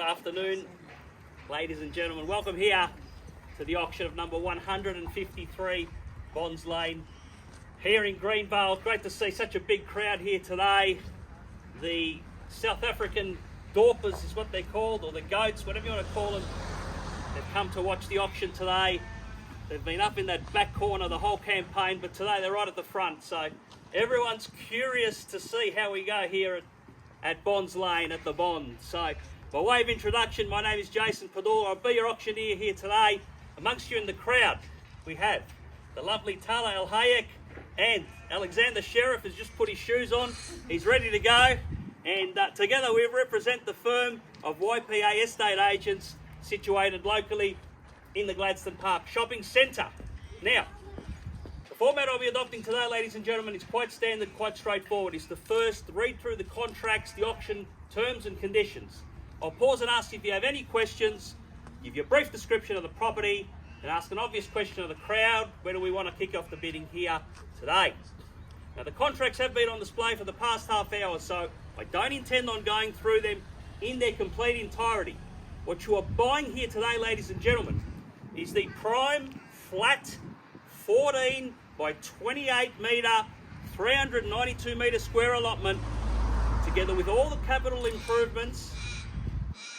afternoon, ladies and gentlemen. Welcome here to the auction of number 153 Bonds Lane here in Greenvale. Great to see such a big crowd here today. The South African Dorpers is what they're called, or the goats, whatever you want to call them. They've come to watch the auction today. They've been up in that back corner the whole campaign, but today they're right at the front. So everyone's curious to see how we go here at Bonds Lane at the Bond. So by way of introduction, my name is Jason Padula. I'll be your auctioneer here today. Amongst you in the crowd, we have the lovely Tala El Hayek, and Alexander Sheriff has just put his shoes on. He's ready to go. And together we represent the firm of YPA Estate Agents situated locally in the Gladstone Park Shopping Centre. Now, the format I'll be adopting today, ladies and gentlemen, is quite standard, quite straightforward. It's to first read through the contracts, the auction terms and conditions. I'll pause and ask you if you have any questions, give you a brief description of the property, and ask an obvious question of the crowd. Where do we want to kick off the bidding here today? Now, the contracts have been on display for the past half hour, so I don't intend on going through them in their complete entirety. What you are buying here today, ladies and gentlemen, is the prime flat 14 by 28 metre, 392 metre square allotment, together with all the capital improvements.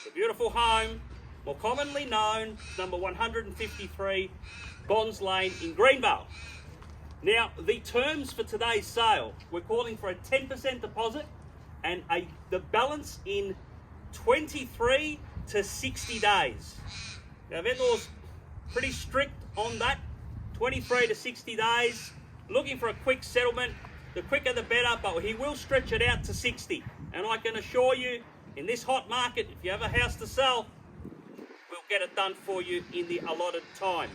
The beautiful home, more commonly known as number 153 Bonds Lane in Greenvale. Now, the terms for today's sale, we're calling for a 10% deposit and the balance in 23 to 60 days. Now, vendor's pretty strict on that, 23 to 60 days, looking for a quick settlement. The quicker the better, but he will stretch it out to 60. And I can assure you, in this hot market, if you have a house to sell, we'll get it done for you in the allotted time.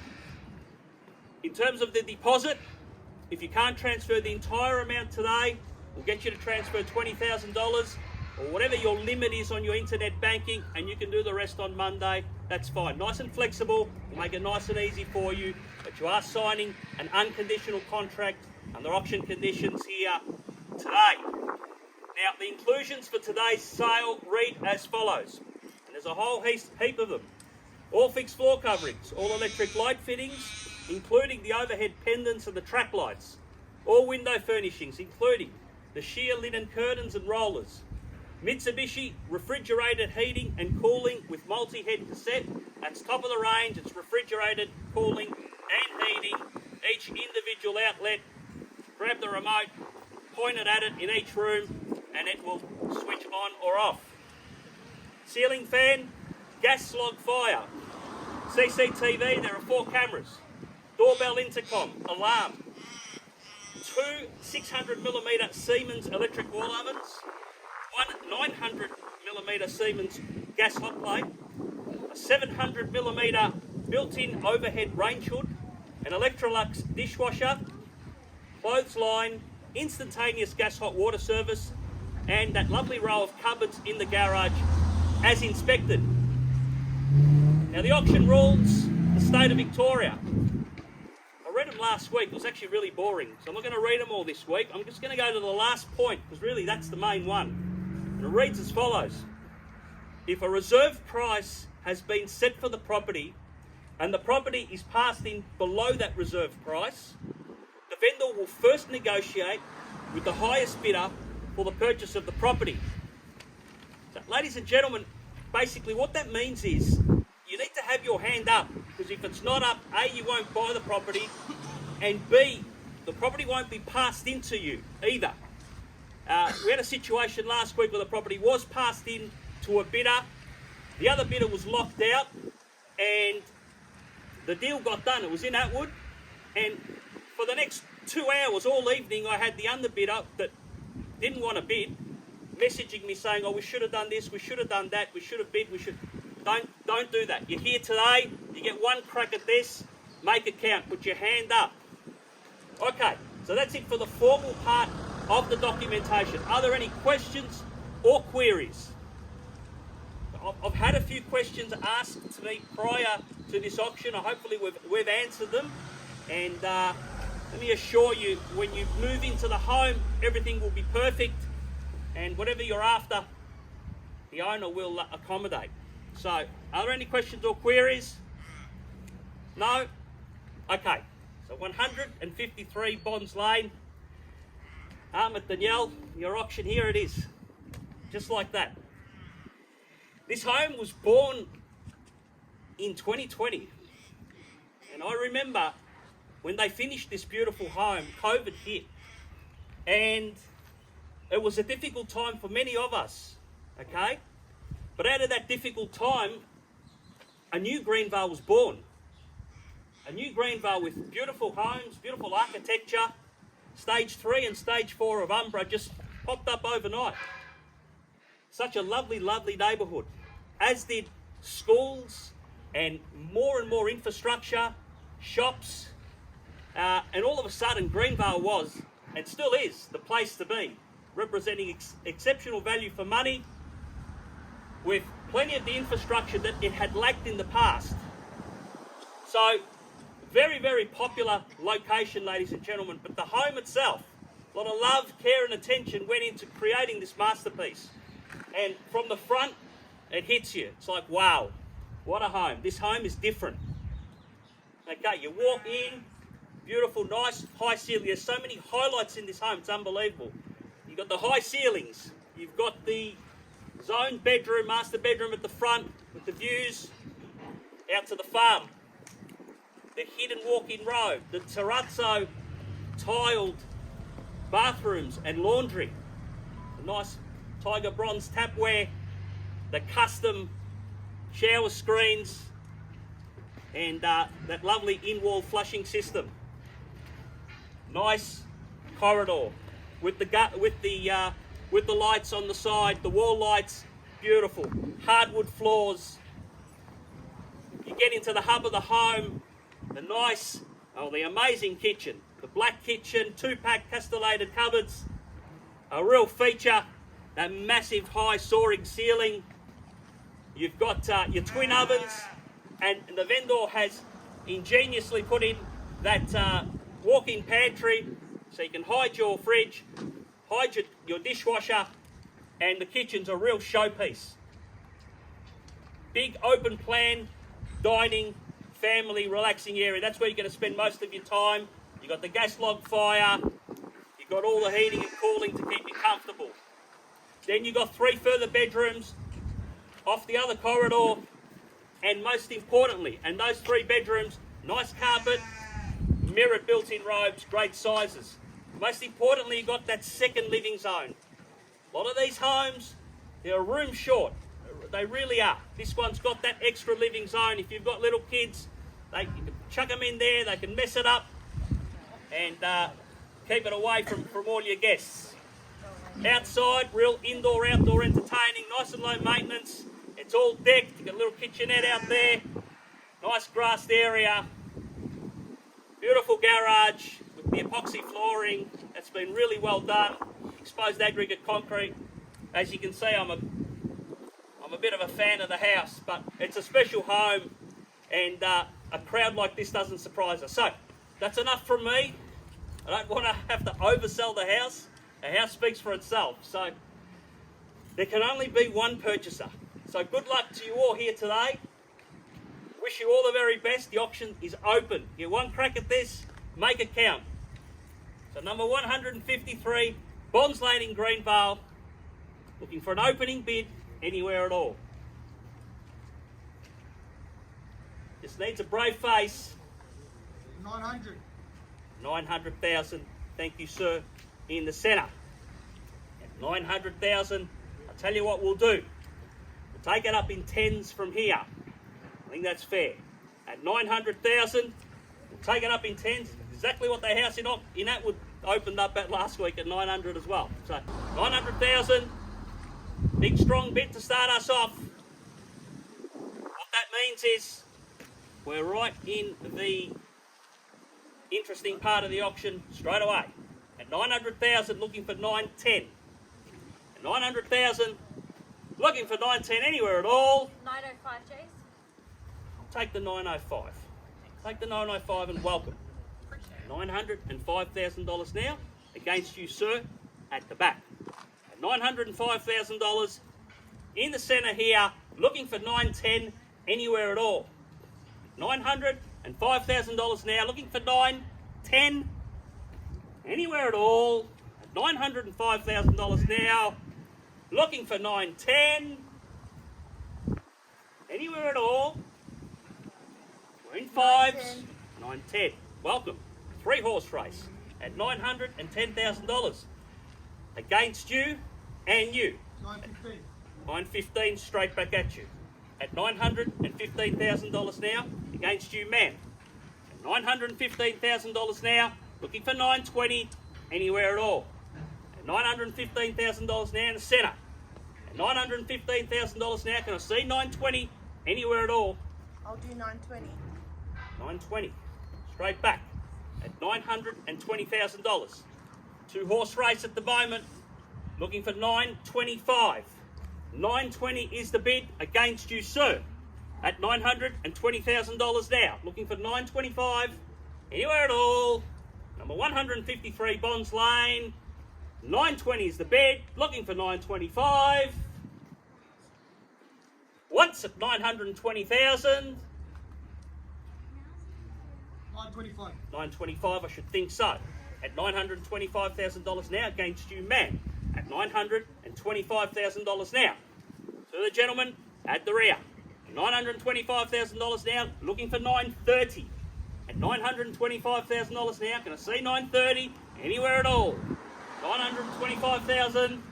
In terms of the deposit, if you can't transfer the entire amount today, we'll get you to transfer $20,000 or whatever your limit is on your internet banking, and you can do the rest on Monday. That's fine. Nice and flexible. We'll make it nice and easy for you, but you are signing an unconditional contract under auction conditions here today. Now, the inclusions for today's sale read as follows, and there's a whole heap of them. All fixed floor coverings, all electric light fittings, including the overhead pendants and the track lights. All window furnishings, including the sheer linen curtains and rollers. Mitsubishi refrigerated heating and cooling with multi-head cassette. That's top of the range. It's refrigerated, cooling and heating. Each individual outlet. Grab the remote, point it at it in each room, and it will switch on or off. Ceiling fan, gas log fire. CCTV, there are 4 cameras. Doorbell intercom, alarm. 2 600mm Siemens electric wall ovens. 1 900mm Siemens gas hot plate. A 700mm built-in overhead range hood. An Electrolux dishwasher. Clothesline, instantaneous gas hot water service, and that lovely row of cupboards in the garage as inspected. Now, the auction rules, the state of Victoria. I read them last week. It was actually really boring, so I'm not going to read them all this week. I'm just going to go to the last point, because really that's the main one. And it reads as follows. If a reserve price has been set for the property and the property is passed in below that reserve price, the vendor will first negotiate with the highest bidder for the purchase of the property. So, ladies and gentlemen, basically what that means is you need to have your hand up, because if it's not up, A, you won't buy the property, and B, the property won't be passed into you either. We had a situation last week where the property was passed in to a bidder. The other bidder was locked out, and the deal got done. It was in Atwood, and for the next 2 hours, all evening, I had the underbidder that didn't want to bid messaging me saying, oh, we should have done this, we should have done that, we should have bid, we should... Don't do that. You're here today, you get one crack at this, make it count, put your hand up. Okay, so that's it for the formal part of the documentation. Are there any questions or queries? I've had a few questions asked to me prior to this auction. Hopefully we've answered them, and let me assure you, when you move into the home, everything will be perfect, and whatever you're after, the owner will accommodate. So, are there any questions or queries? No? Okay. So 153 Bonds Lane. Ahmed, Danielle, your auction, here it is. Just like that. This home was born in 2020. And I remember when they finished this beautiful home, COVID hit. And it was a difficult time for many of us, okay? But out of that difficult time, a new Greenvale was born. A new Greenvale with beautiful homes, beautiful architecture. Stage 3 and Stage 4 of Umbra just popped up overnight. Such a lovely, lovely neighbourhood. As did schools and more infrastructure, shops. And all of a sudden, Greenvale was, and still is, the place to be. Representing exceptional value for money with plenty of the infrastructure that it had lacked in the past. So, very, very popular location, ladies and gentlemen, but the home itself, a lot of love, care and attention went into creating this masterpiece. And from the front, it hits you. It's like, wow, what a home. This home is different. Okay, you walk in, beautiful, nice, high ceiling. There's so many highlights in this home, it's unbelievable. You've got the high ceilings, you've got the zone bedroom, master bedroom at the front with the views out to the farm. The hidden walk-in robe, the terrazzo tiled bathrooms and laundry, the nice tiger bronze tapware, the custom shower screens, and that lovely in-wall flushing system. Nice corridor with the lights on the side, the wall lights, beautiful. Hardwood floors. You get into the hub of the home. The amazing kitchen. The black kitchen, 2-pack castellated cupboards, a real feature, that massive high soaring ceiling. You've got your twin ovens, and the vendor has ingeniously put in that walk-in pantry so you can hide your fridge, hide your dishwasher, and the kitchen's a real showpiece. Big open plan dining, family relaxing area. That's where you're going to spend most of your time. You've got the gas log fire. You've got all the heating and cooling to keep you comfortable. Then you've got 3 further bedrooms off the other corridor. And most importantly, and those 3 bedrooms, nice carpet, mirrored built-in robes, great sizes. Most importantly, you've got that second living zone. A lot of these homes, they're a room short. They really are. This one's got that extra living zone. If you've got little kids, you can chuck them in there, they can mess it up and keep it away from all your guests. Outside, real indoor-outdoor entertaining, nice and low maintenance. It's all decked. You've got a little kitchenette out there, nice grassed area, beautiful garage with the epoxy flooring. That's been really well done. Exposed aggregate concrete. As you can see, I'm a bit of a fan of the house, but it's a special home, and a crowd like this doesn't surprise us. So, that's enough from me. I don't want to have to oversell the house. The house speaks for itself. So, there can only be one purchaser. So, good luck to you all here today. Wish you all the very best. The auction is open. Get one crack at this, make it count. So, number 153, Bonds Lane in Greenvale. Looking for an opening bid anywhere at all. Just needs a brave face. 900. 900,000. Thank you, sir. In the centre. At 900,000, I'll tell you what we'll do. We'll take it up in tens from here. I think that's fair. At 900,000, we'll take it up in tens. Exactly what the house in Atwood opened up at last week at 900 as well. So 900,000. Big strong bid to start us off. What that means is we're right in the interesting part of the auction straight away. At 900,000, looking for 910. At 900,000, looking for 910 anywhere at all. 905, Jace. Take the 905. Take the 905 and welcome. $905,000 now against you, sir, at the back. $905,000 in the centre here, looking for 910 anywhere at all. $905,000 now, looking for 910 anywhere at all. $905,000 now, looking for 910 anywhere at all. We're in fives. 910. Welcome. 3-horse race at $910,000. Against you and you. 915. 915 straight back at you. At $915,000 now. Against you, ma'am. At $915,000 now. Looking for 920 anywhere at all. At $915,000 now in the centre. At $915,000 now. Can I see 920 anywhere at all? I'll do 920. 920. Straight back. At $920,000. 2-horse race at the moment. Looking for 925. 920 is the bid against you, sir. At $920,000 now. Looking for 925 anywhere at all. Number 153 Bonds Lane. 920 is the bid. Looking for 925. Once at 920,000. 925. 925, I should think so. At $925,000 now against you, man. At $925,000 now. To the gentleman at the rear. $925,000 now, looking for 930. At $925,000 now, can I see 930 anywhere at all? 925,000,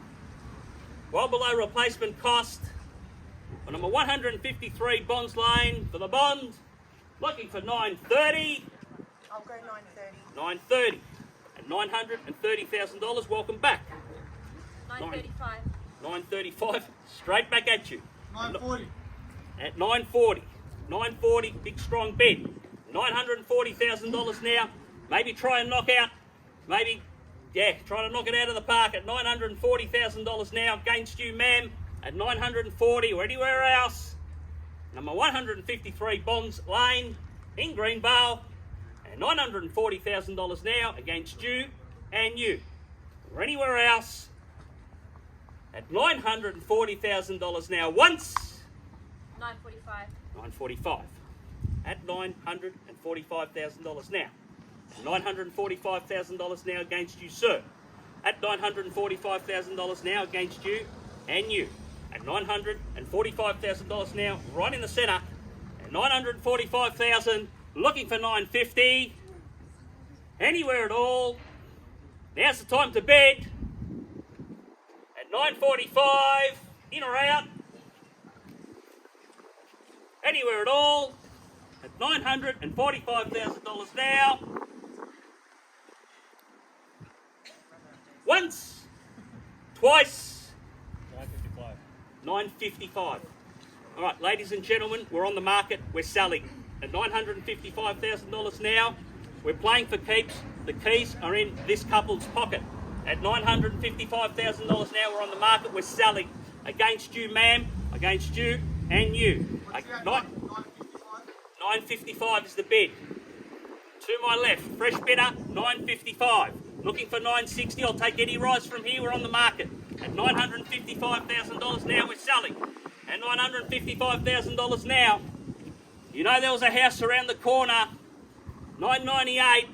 well below replacement cost. For number 153 Bonds Lane for the bond, looking for 930. I'll go 930. 930 at $930,000. Welcome back. 935. 935, straight back at you. 940. At 940. 940, big strong bid. $940,000 now. Maybe try and knock out. Maybe, try to knock it out of the park at $940,000 now against you, ma'am. At 940 or anywhere else. Number 153 Bonds Lane in Greenvale. And $940,000 now against you and you. Or anywhere else. At $940,000 now once. 945. 945. At $945,000 now. $945,000 now against you, sir. At $945,000 now against you and you. At $945,000 now, right in the centre. At $945,000, looking for 950. Anywhere at all. Now's the time to bid. At 945, in or out. Anywhere at all. At $945,000 now. Once, twice, 955. 955. All right, ladies and gentlemen, we're on the market. We're selling at $955,000 now. We're playing for keeps. The keys are in this couple's pocket. At $955,000 now, we're on the market. We're selling against you, ma'am, against you and you. What's that? 955 955. is the bid. To my left, fresh bidder, 955. Looking for 960. I'll take any rise from here. We're on the market. At $955,000 now, we're selling. At $955,000 now. You know there was a house around the corner, $998.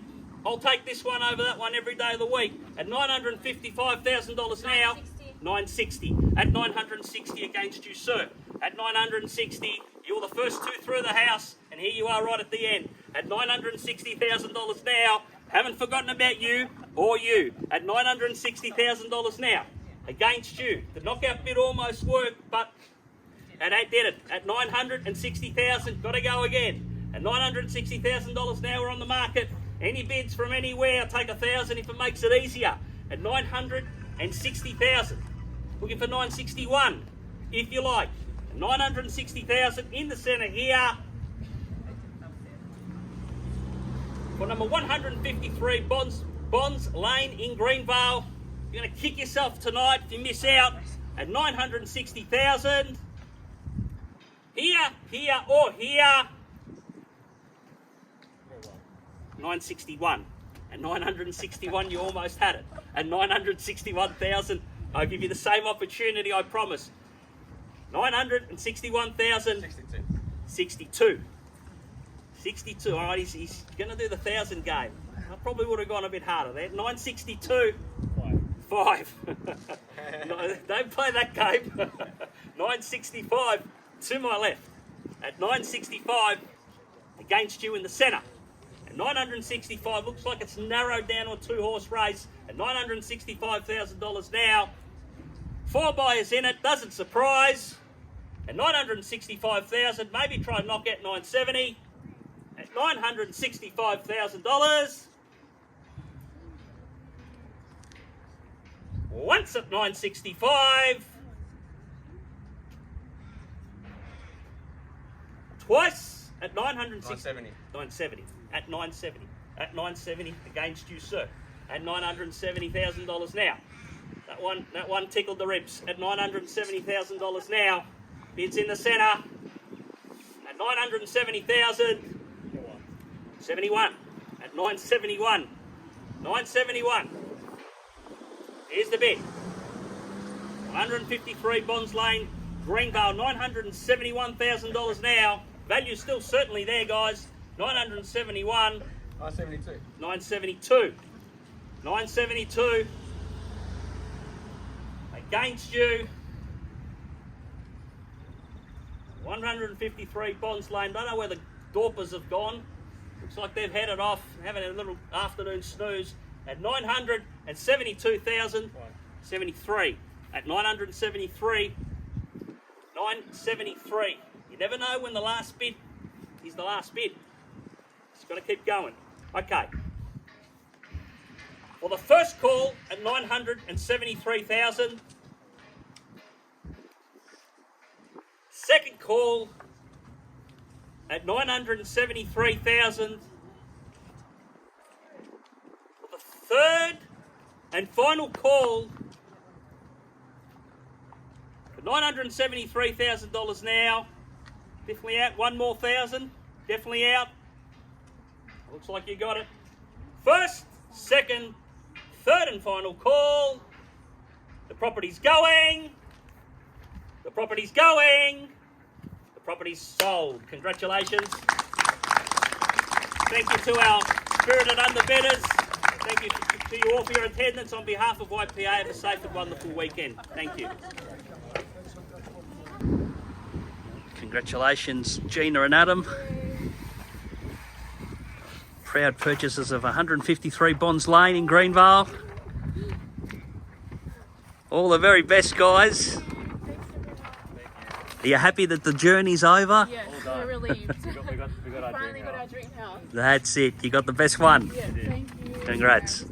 I'll take this one over that one every day of the week. At $955,000 now, 960. At 960 against you, sir. At 960, you were the first two through the house, and here you are right at the end. At $960,000 now, haven't forgotten about you or you. At $960,000 now, against you. The knockout bid almost worked, but and they did it. At $960,000, got to go again. At $960,000 now, we're on the market. Any bids from anywhere, I'll take 1,000 if it makes it easier. At $960,000. Looking for 961, if you like. At $960,000 in the centre here. For number 153, Bonds Lane in Greenvale. You're going to kick yourself tonight if you miss out. At $960,000. Here, or here. 961. At 961, you almost had it. At 961,000, I'll give you the same opportunity, I promise. 961,000. 62. 62. All right, he's going to do the 1,000 game. I probably would have gone a bit harder there. 962. 5. No, don't play that game. 965 to my left. At 965 against you in the centre. At 965, looks like it's narrowed down to a 2-horse race. At $965,000 now. 4 buyers in it, doesn't surprise. At 965,000, maybe try and knock out 970. At $965,000. Once at 965. Twice at 970. 970. At 970. At 970 against you, sir. At $970,000 now. That one tickled the ribs. At $970,000 now. Bids in the centre. At 970,000. 71. At 971. 971. Here's the bid. 153 Bonds Lane, Greenvale, $971,000 now. Value still certainly there, guys. 971. 972. 972. 972. Against you. 153 Bonds Lane. Don't know where the Dorpers have gone. Looks like they've headed off, having a little afternoon snooze. At 972,073. At 973. 973. You never know when the last bid is the last bid. It's got to keep going. Okay. Well, the first call at 973,000. Second call at 973,000. The third and final call for $973,000 now. Definitely out. One more thousand. Definitely out. Looks like you got it. First, second, third and final call. The property's going. The property's going. The property's sold. Congratulations. Thank you to our spirited underbidders. Thank you to you all for your attendance. On behalf of YPA, have a safe and wonderful weekend. Thank you. Congratulations, Gina and Adam. Proud purchasers of 153 Bonds Lane in Greenvale. All the very best, guys. Are you happy that the journey's over? Yes, we're relieved. Finally got our dream house. That's it. You got the best one. Yes, thank you. Congrats.